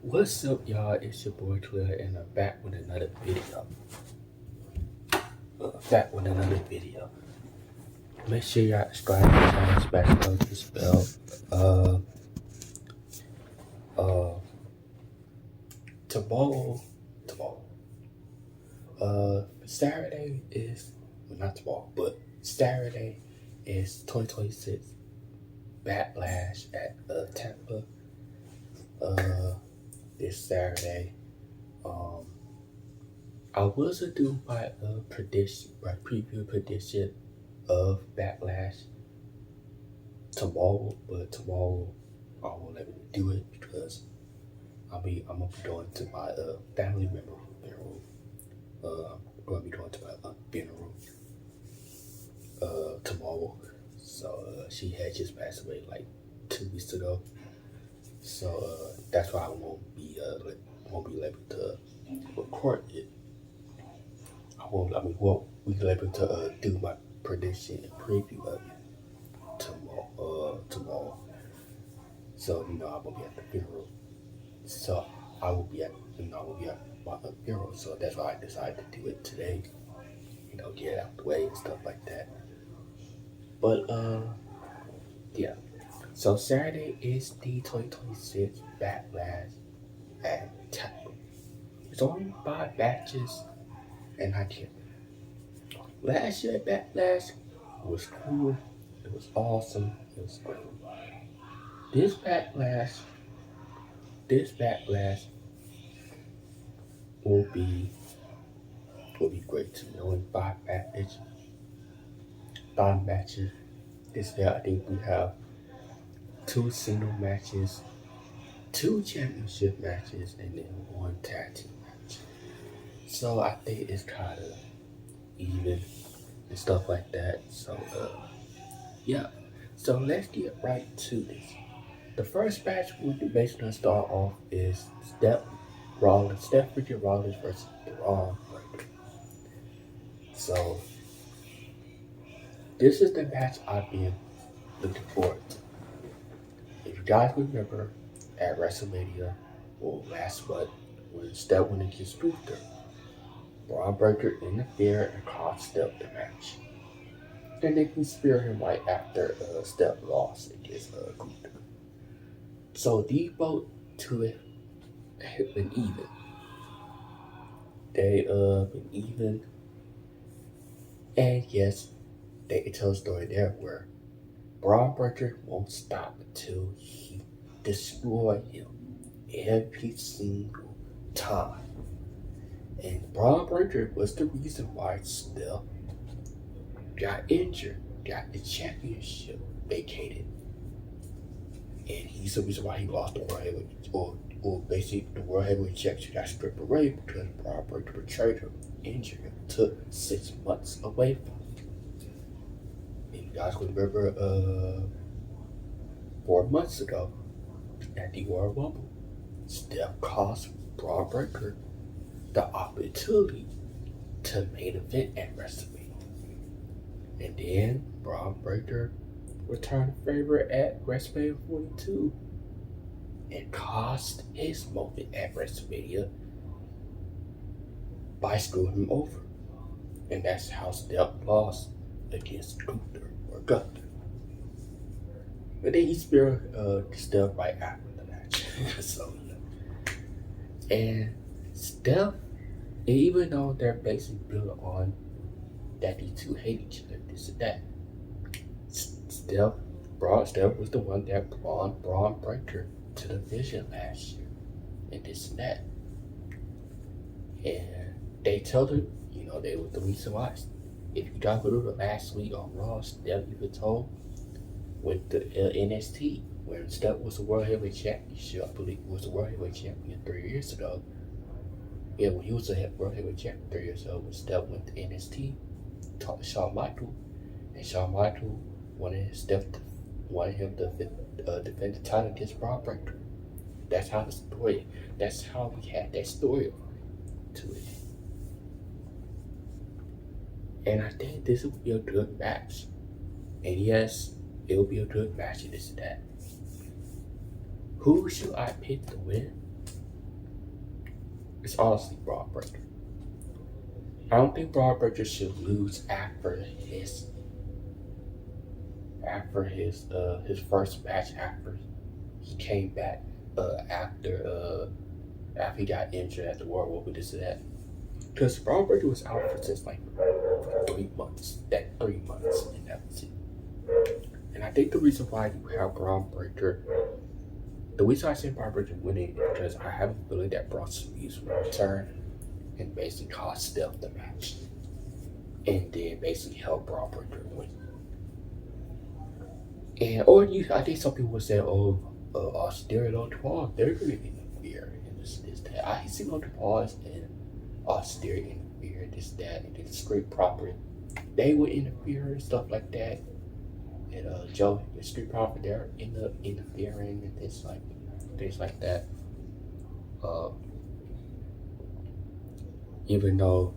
What's up, y'all? It's your boy Twitter, and I'm back with another video. Make sure y'all subscribe to the channel, smash the notification bell. Uh, uh, tomorrow, tomorrow. Saturday is well, not tomorrow, but Saturday is 2026 backlash at Tampa. This Saturday. Um, I was to do my preview prediction of Backlash tomorrow, but tomorrow I won't let me do it because I'm gonna be going to my family member funeral. I'm gonna be going to my funeral tomorrow. So she had just passed away like 2 weeks ago. So that's why I won't be able to record it. Won't be able to do my prediction and preview of it tomorrow. So I will be at the funeral. So I will be at my funeral. So that's why I decided to do it today. Get it out the way and stuff like that. But yeah. So Saturday is the 2026 Backlash at Tampa. It's only 5 matches, and I can't. Last year Backlash was cool. It was awesome. It was great. This backlash will be great too. Only 5 matches. This year I think we have 2 single matches, 2 championship matches, and then 1 tag team match. So I think it's kind of even and stuff like that. So yeah. So let's get right to this. The first match we're basically gonna start off is Steph Richard Rollins versus Braun Breaker. So this is the match I've been looking forward to. If you guys remember at WrestleMania or last month when Steph went against Gunther, Braun Breaker interfered and cost Steph the match. Then they can spear him right after Steph lost against Gunther. So these both two have been even. They been even, and yes, they can tell a story there where Braun Breaker won't stop until he destroys him every single time. And Braun Breaker was the reason why Steph got injured, got the championship vacated, and he's the reason why he lost the World Heavyweight, or basically the World Heavyweight Championship got stripped away because Braun Breaker betrayed him, injured him, took 6 months away from him. And you guys remember 4 months ago at the Royal Rumble, Steph cost Braun Breaker the opportunity to main event at WrestleMania. And then Braun Breaker returned favorite at WrestleMania 42 and cost his moment at WrestleMania by screwing him over. And that's how Steph lost against Gunther. But then he speared Steph right after the match. So yeah. And Steph, even though they're basically built on that these two hate each other, this and that, Steph was the one that brought Braun Breaker to the Vision last year, and this and that. And they told him, they were the reason why. If you guys remember last week on Raw, Steph even told with the NXT, when Steph was the World Heavyweight Championship, I believe he was the World Heavyweight Champion 3 years ago. Yeah, when he was the World Heavyweight Champion 3 years ago, when Steph went to NXT, talked to Shawn Michaels, and Shawn Michaels wanted him to defend the title against Braun Breaker. That's how we had that story to it. And I think this will be a good match. And yes, it will be a good match and this and that. Who should I pick to win? It's honestly Braun Breaker. I don't think Braun Breaker should lose after his first match after he came back after he got injured at the World War. This and that. Because Braun Breaker was out for just like for 3 months. That 3 months, and that was it. And I think the reason why you have Braun Breaker, the reason I say Braun Breaker winning is because I have a feeling that Bronson Reeves will return and basically cost Steph the match. And then basically help Braun Breaker win. I think some people would say, Austin on Paul, they're going to interfere in this, that. I see on Paul and Austin interfere, this, that, and then the Street Profit, they would interfere and stuff like that. And Joe, the Street Profit, they're interfering and things like that. Even though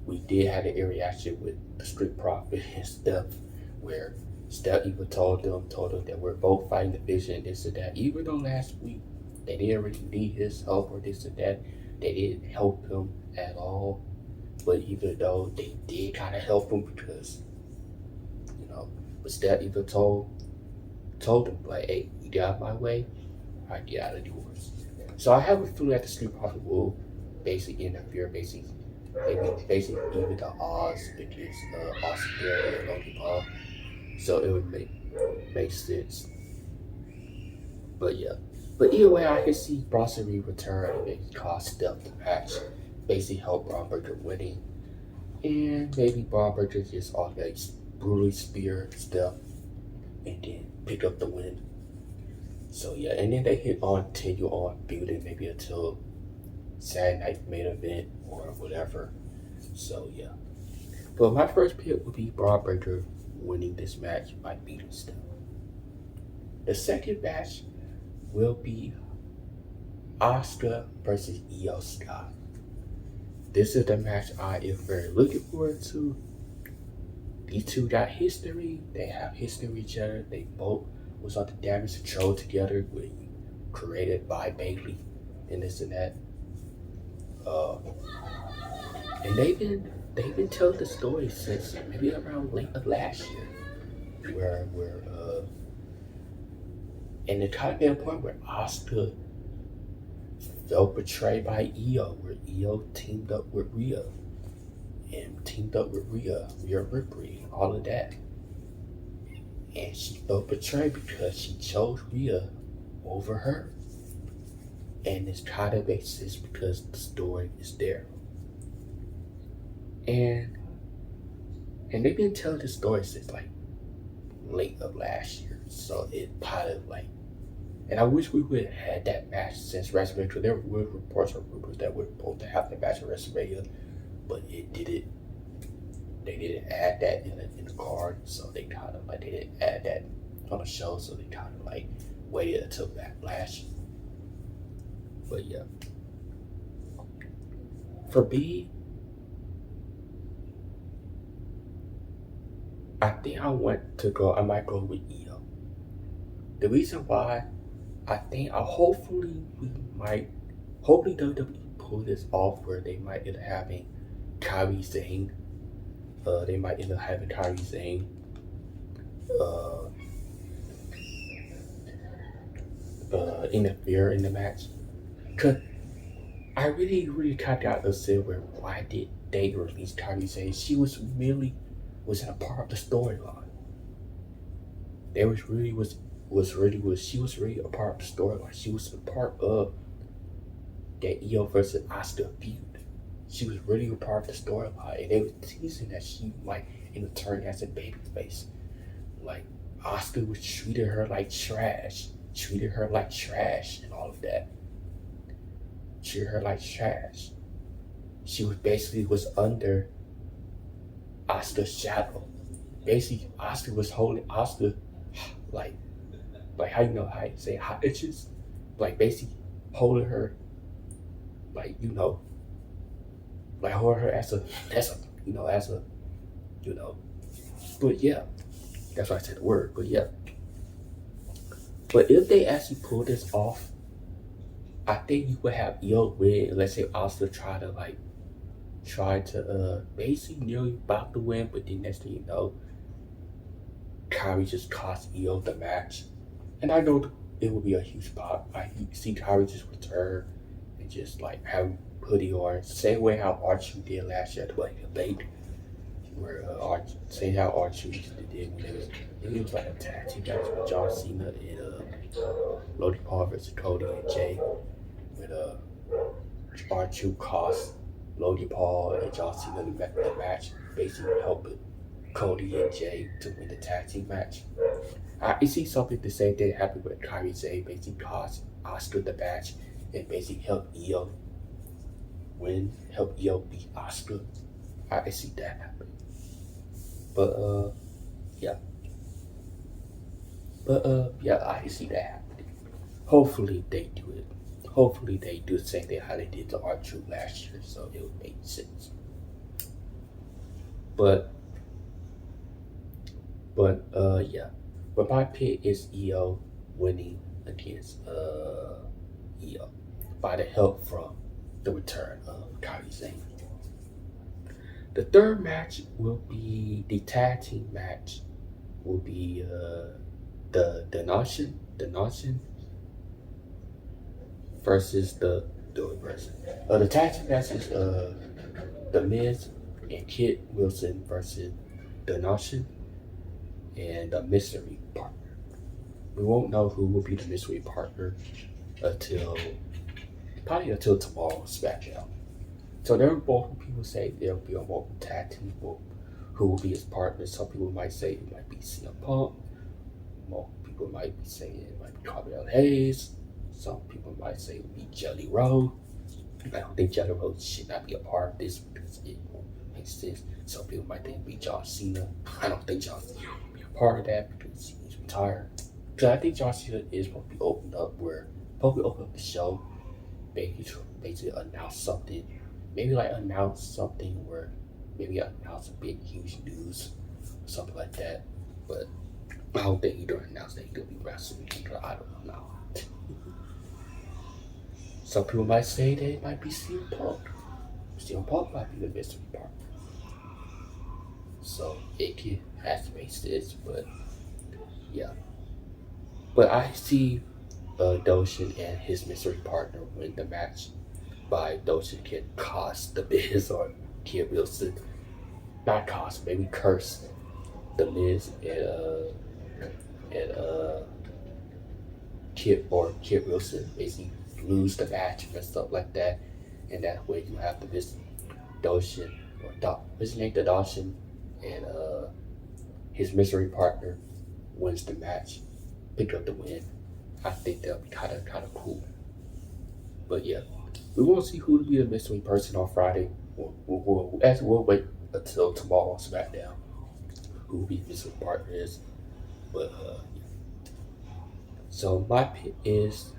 we did have an interaction with the Street Profit and stuff, where Steph even told them that we're both fighting the vision, this and that. Even though last week they didn't really need his help or this and that, they didn't help him at all. But even though they did kind of help him because, but Steph even told him like, hey, you get out of my way, I get out of yours. So I have a feeling that the Street Profit will basically interfere, basically even the odds against Austin and Logan Paul. So it would make sense. But yeah. But either way, I can see Bronson Reed return and maybe cost Steph the match. Basically help Braun Breaker winning. And maybe Braun Breaker just brutally spear Steph and then pick up the win. So yeah, and then they continue on building maybe until Saturday night main event or whatever. So yeah. But my first pick would be Braun Breaker winning this match by beating Steph. The second match will be Asuka versus Io Sky. This is the match I am very looking forward to. These two got history. They have history with each other. They both was on the Damage Control together, created by Bailey and this and that. And they've been telling the story since maybe around late of last year, where and it kind of been a point where Asuka felt betrayed by Io, where Io teamed up with Rhea Ripley, and all of that. And she felt betrayed because she chose Rhea over her. And it's kind of makes sense because the story is there. And they've been telling this story since like late of last year. So it kind of like, and I wish we would have had that match since WrestleMania, because there were reports or rumors that we're supposed to have that match at WrestleMania, but they didn't add that in the card, so they kind of like, they didn't add that on the show, so they kind of like waited until Backlash. But yeah, for me, I think I might go with Io. The reason why, hopefully WWE pull this off where they might end up having Kairi Sane. Interfere in the match. Cause I really kind of got upset with why did they release Kairi Sane? She was in a part of the storyline. She was really a part of the storyline. She was a part of that Io versus Asuka feud. She was really a part of the storyline, and they were teasing that she might end up turning as a babyface. Like Asuka was treating her like trash, and all of that. Treated her like trash. She was under Asuka's shadow. Basically, Asuka was holding Asuka like how you say hot itches, like basically holding her like holding her as a but yeah, that's why I said the word. But yeah, but if they actually pull this off, I think you would have Io win. Let's say Oscar try to basically nearly about to win, but then next thing you know, Kyrie just cost Io the match. And I know it would be a huge pop. I see Kyrie just return and just like have put it on. Same way how Archie did last year at the Money in the Bank. Where say how Archie did when it was like a tag team match with John Cena and Lodi Paul versus Cody and Jay. With Archie cost Lodi Paul and John Cena the match, basically helping Cody and Jay to win the tag team match. I see something the same thing happened with Kyrie Zay, basically cost Oscar the match and basically help Io beat Oscar. I see that happen. But yeah. But yeah, I see that happening. Hopefully they do it. Hopefully they do the same thing how they did to R-Truth last year, so it would make sense. But yeah. But my pick is Io winning against Io by the help from the return of Kairi Sane. The third match will be the tag team match. Will be the Nation versus the person. The tag team match is the Miz and Kit Wilson versus the Nation and the mystery partner. We won't know who will be the mystery partner until tomorrow SmackDown. So there are multiple people say there'll be a multiple tag team who will be his partner. Some people might say it might be CM Punk. Multiple people might be saying it might be Carmelo Hayes. Some people might say it will be Jelly Roll. I don't think Jelly Roll should not be a part of this because it won't make sense. Some people might think it will be John Cena. I don't think John Cena will be a part of that because he's retired. Because I think John Cena is supposed to be opened up the show, basically announce something. Maybe like announce something where maybe announce a big huge news or something like that. But I don't think he don't announce that he's gonna be wrestling because I don't know. Some people might say that it might be CM Punk. CM Punk might be the mystery partner. So it can have to make sense, but yeah. But I see Doshin and his mystery partner win the match by Doshin can cost the Miz or Kid Wilson. Not cost, maybe curse the Miz and Kid Wilson basically lose the match and stuff like that. And that way you have the Miz Doshin what's his name? The Doshin and his mystery partner wins the match, pick up the win. I think that'll be kind of cool. But yeah, we won't see who will be the mystery person on Friday. We'll wait until tomorrow on SmackDown who will be the mystery partner is. But yeah. So my pick is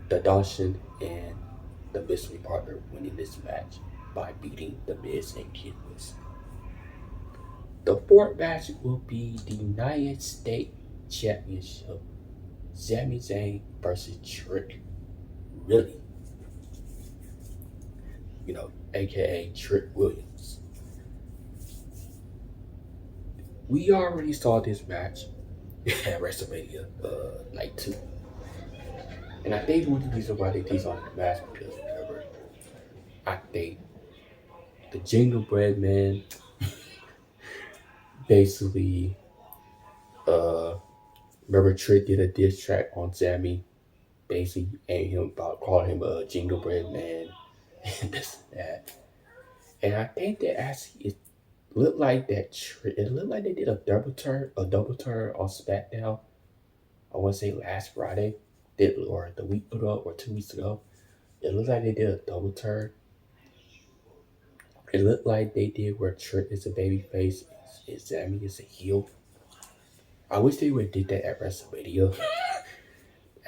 the Dawson and the mystery partner winning this match by beating the Miz and Kid Wilson. The fourth match will be the United States Championship. Sami Zayn versus Trick. Really? AKA Trick Williams. We already saw this match at WrestleMania Night 2. And I think one of the reasons why they did on the match because remember, I think the Gingerbread Man basically remember Trick did a diss track on Sammy, basically calling him a Gingerbread Man and this and that. And I think that actually it looked like they did a double turn on SmackDown. I want to say last Friday, or the week ago, or 2 weeks ago. It looked like they did a double turn. It looked like they did where Trick is a baby face and Sammy is a heel. I wish they would have did that at WrestleMania.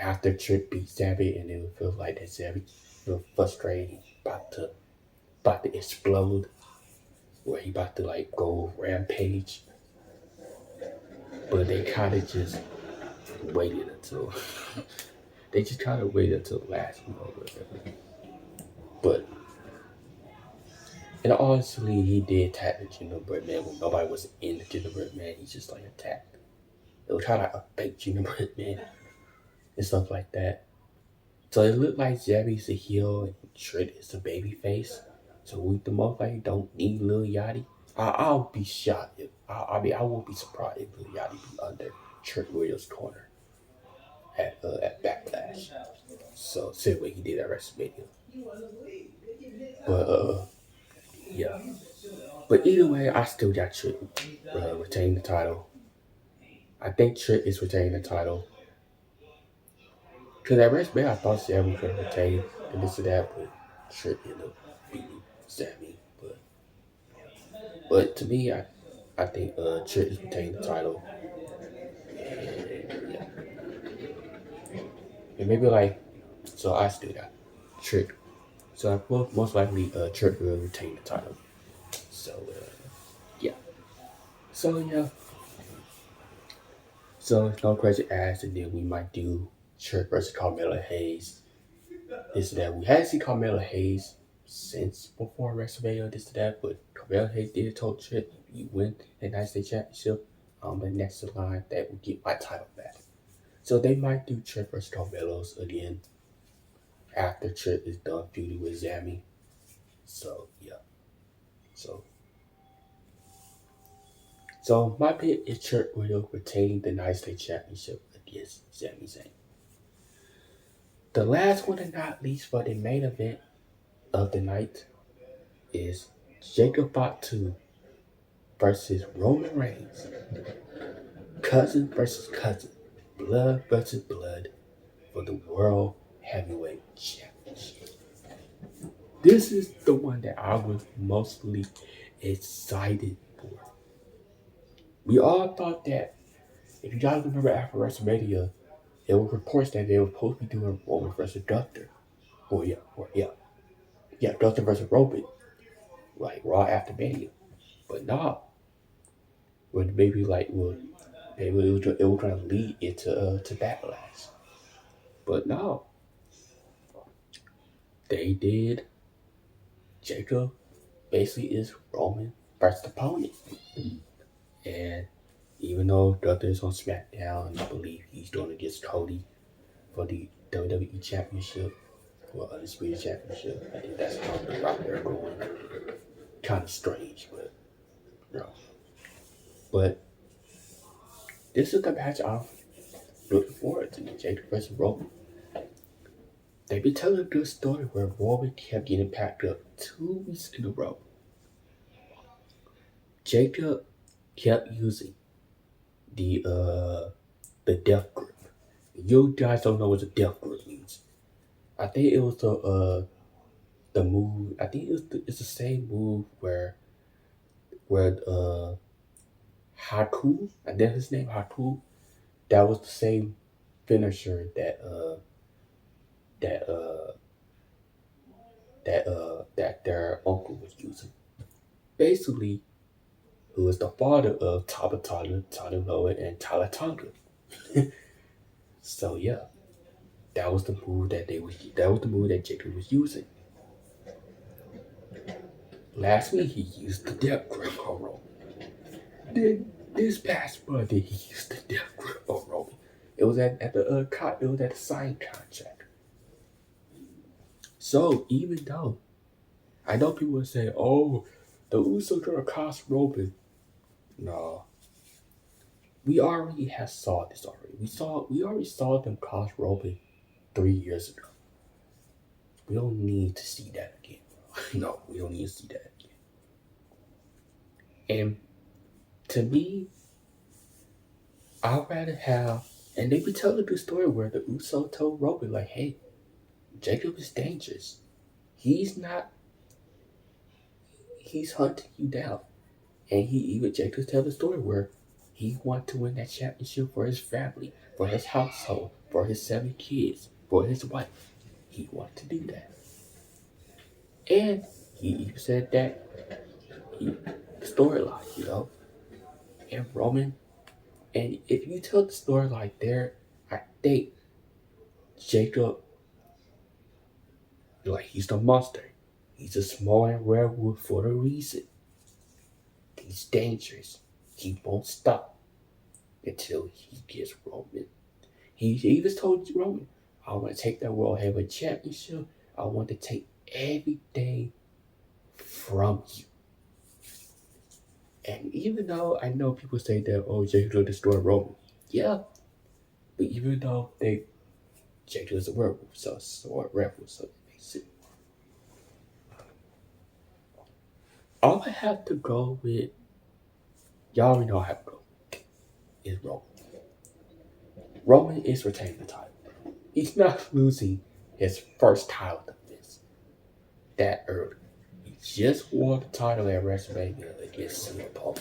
After Trick beat Sammy, and it would feel like that Sammy feel frustrated, about to explode, where he about to like go rampage. But they kind of just waited until They just kind of waited until the last one or whatever. But and honestly, he did attack the gingerbread man when nobody was in the gingerbread man. He just like attacked. They were trying to fake gingerbread man and stuff like that. So it looked like Zabby's the heel and Shred is the baby face. So we the most likely don't need Lil Yachty. I'll be shocked if I won't be surprised if Lil Yachty be under Trick Williams' corner at Backlash. So same way he did at WrestleMania. But yeah. But either way, I still got Trick retaining the title. I think Trick is retaining the title. Because at WrestleMania, I thought Sammy was going to retain and this and that, but Trick ended up beating Sammy. But to me, I think Trick is retaining the title. And yeah. And maybe like, so I still got Trick. So I will most likely Trick will retain the title. So yeah. So yeah. So it's no crazy ass, and then we might do Trick versus Carmelo Hayes. This and that. We hadn't seen Carmelo Hayes since before WrestleMania, this and that, but Carmelo Hayes did told Trick you win the United States Championship. The next in line that will get my title back. So they might do Trick versus Carmelo's again after Trick is done feuding with Zammy. So yeah. So my pick is Trick will retain the United States Championship against Sami Zayn. The last one and not least for the main event of the night is Jacob Fatu versus Roman Reigns. Cousin versus cousin. Blood versus blood for the World Heavyweight Championship. This is the one that I was mostly excited for. We all thought that, if you guys remember after WrestleMania, there were reports that they were supposed to be doing Roman versus Gunther. Yeah, Gunther versus Roman, like Raw after Mania. But nah, when maybe like it was gonna lead into to Backlash. But no, they did. Jacob basically is Roman first opponent, and even though Gunther is on SmackDown, I believe he's doing against Cody for the WWE Championship or Undisputed Championship. I think that's how the route they're going. Kind of strange, but you know. But this is the match I'm looking forward to, Jacob versus Roman. They've been telling a good story where Roman kept getting packed up 2 weeks in a row. Jacob kept using the death grip. You guys don't know what the death grip means. I think it was the move. I think it's the same move where Haku, I think his name Haku. That was the same finisher that that their uncle was using. Basically, who is the father of Taba Tonga Loa, and Tala Tonga. So yeah, that was the move that Jacob was using. Last week he used the death grip on Roman. Then this past Monday he used the death grip on Roman. It was at the signed contract. So even though I know people would say, "Oh, the Usos gonna cost Roman," no, we already have saw this already. We already saw them cost Roman 3 years ago. We don't need to see that again. No, we don't need to see that again. And to me, I'd rather have, and they be telling the story where the Uso told Roman, like, hey, Jacob is dangerous. He's hunting you down. And Jacob tell the story where he want to win that championship for his family, for his household, for his 7 kids, for his wife. He want to do that. And he even said that the storyline, and Roman. And if you tell the story like there, I think Jacob, like he's the monster. He's a small and rare wolf for a reason. He's dangerous. He won't stop until he gets Roman. He even told Roman, I want to take that World Heavyweight Championship. I want to take everything from you. And even though I know people say that, oh, Jacob will destroy Roman. Yeah. But even though Jacob is a werewolf, so a rebel, so it makes it. All I have to go with, y'all already know I have to go with, is Roman. Roman is retaining the title. He's not losing his first title defense that early. He just won the title at WrestleMania against CM Punk.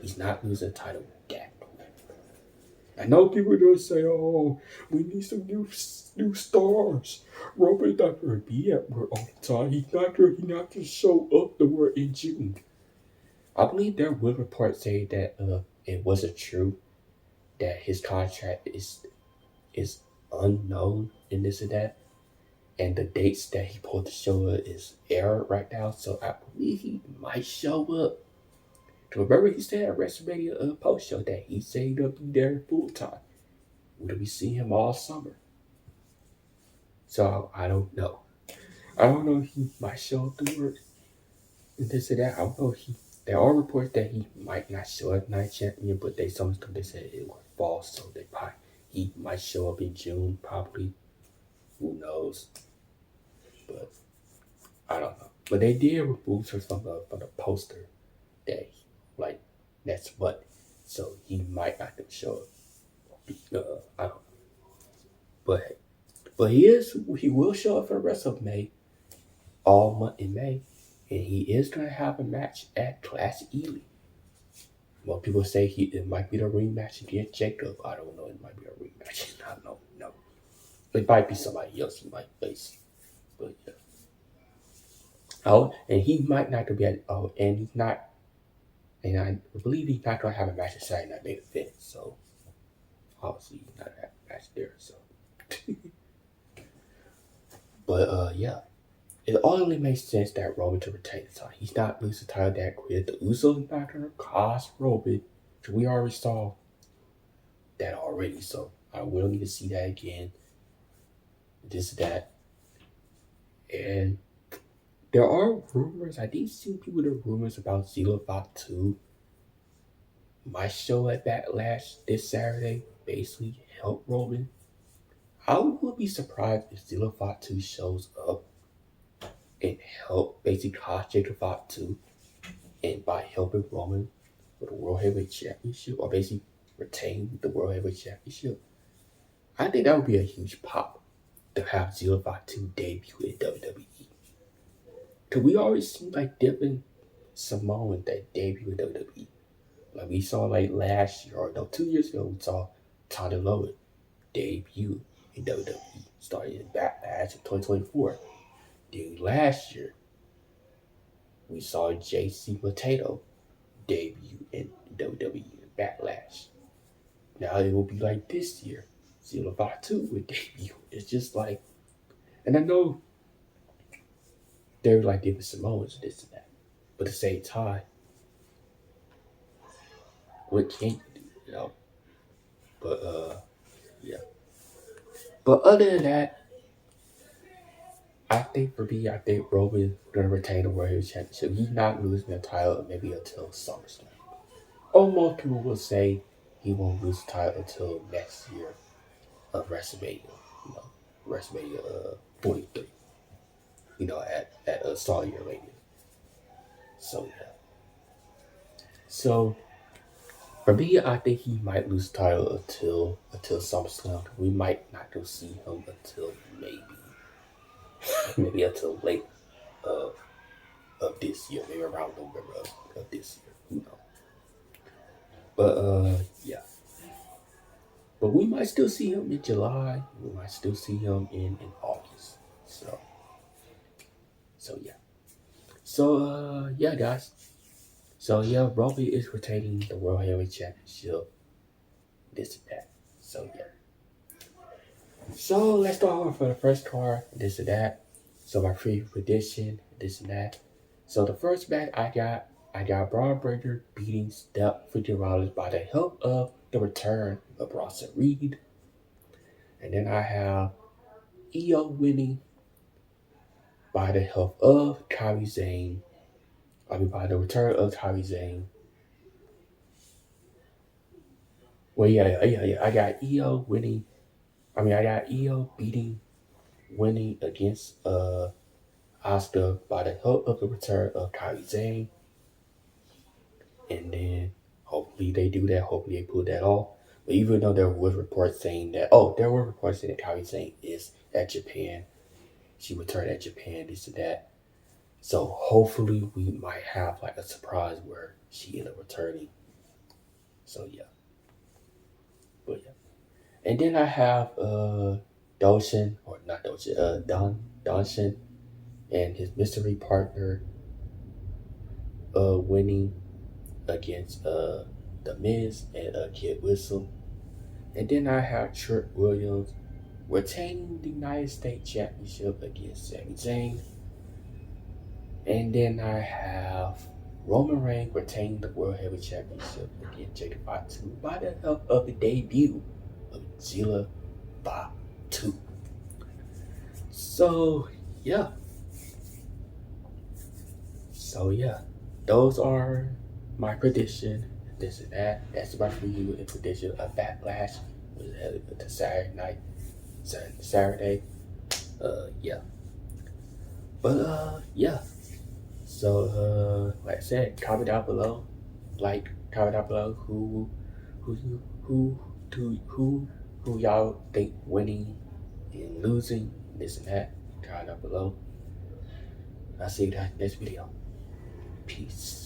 He's not losing the title that quick. I know people don't say, oh, we need some new stars. Roman's not going to be at work all the time. He's not going to show up to work in June. I believe there were reports saying that it wasn't true, that his contract is unknown and this and that, and the dates that he supposed to show up is error right now. So I believe he might show up. Remember, he said at WrestleMania post show that he said he'll be there full time. Will we see him all summer? So I don't know. I don't know if he might show up to work and this and that. I don't know if there are reports that he might not show up night champion, but they sometimes they said it was false, so he might show up in June probably. Who knows? But I don't know. But they did remove her from the poster that that's what. So he might not show up. I don't know. But he will show up for the rest of May, all month in May, and he is gonna have a match at Clash Ely. Well, people say it might be the rematch against Jacob. I don't know. It might be a rematch. I don't know. No, it might be somebody else he might face. But yeah. Oh, and he might not be at. Oh, and he's not. And I believe he's not gonna have a match at Saturday Night Main Event. So obviously he's not gonna have a match there. So, but yeah. It only makes sense that Roman to retain the title. He's not losing the title that quick. The Usos not gonna cost Roman. We already saw that already, so I will need to see that again. This, that. And there are rumors. I did see people the rumors about Zero Fox 2 might show at Backlash this Saturday, basically help Roman. I would be surprised if Zero Fox 2 shows up and help basically cost Jacob Fox 2, and by helping Roman with the World Heavyweight Championship, or basically retain the World Heavyweight Championship, I think that would be a huge pop to have Zero Fox 2 debut in WWE. Because we always seen like different Samoans that debut in WWE. Like we saw like last year, or no, 2 years ago, we saw Tony Lowe debut in WWE, starting in Backlash in 2024. Then last year, we saw JC Potato debut in WWE Backlash. Now it will be like this year. Zero Fox 2 will debut. It's just like, and I know they're like different Samoans, this and that. But at the same time, what can you do, you know? But yeah. But other than that, I think Roman's gonna retain the World Heavyweight Championship. He's not losing the title maybe until SummerSlam. Almost people will say he won't lose the title until next year of WrestleMania. You know, WrestleMania 43. You know, at Saudi Arabia. So yeah. So for me, I think he might lose the title until SummerSlam. We might not go see him until maybe until late of this year, maybe around November of this year. Who knows? But yeah. But we might still see him in July. We might still see him in August. So yeah. So yeah, guys. So yeah, Roman is retaining the World Heavyweight Championship. This and that. So yeah. So let's start off for the first card, this and that. So my free prediction, this and that. So the first bet I got Braun Breaker beating Steph Rollins by the help of the return of Bronson Reed. And then I have EO winning by the help of Kairi Sane. I mean by the return of Kairi Sane. Well, yeah. I got EO winning. I got EO winning against Oscar by the help of the return of Kairi Sane. And then hopefully they do that. Hopefully they pull that off. But even though there was reports saying that, there were reports saying that Kairi Sane is at Japan. She returned at Japan, this and that. So hopefully we might have like a surprise where she ended up returning. So yeah. But yeah. And then I have Doshin, or not Doshin, Donshin and his mystery partner winning against The Miz and Kid Whistle. And then I have Trick Williams retaining the United States Championship against Sami Zayn. And then I have Roman Reigns retaining the World Heavyweight Championship against Jacob Fatu by the help of the debut of Zilla Fatu. So yeah. Those are my prediction. This and that. That's my preview and prediction of Backlash. Was the Saturday night, Saturday. Yeah. But yeah. So like I said, comment down below. Comment down below who y'all think winning and losing, this and that. Comment down below. I'll see you guys next video. Peace.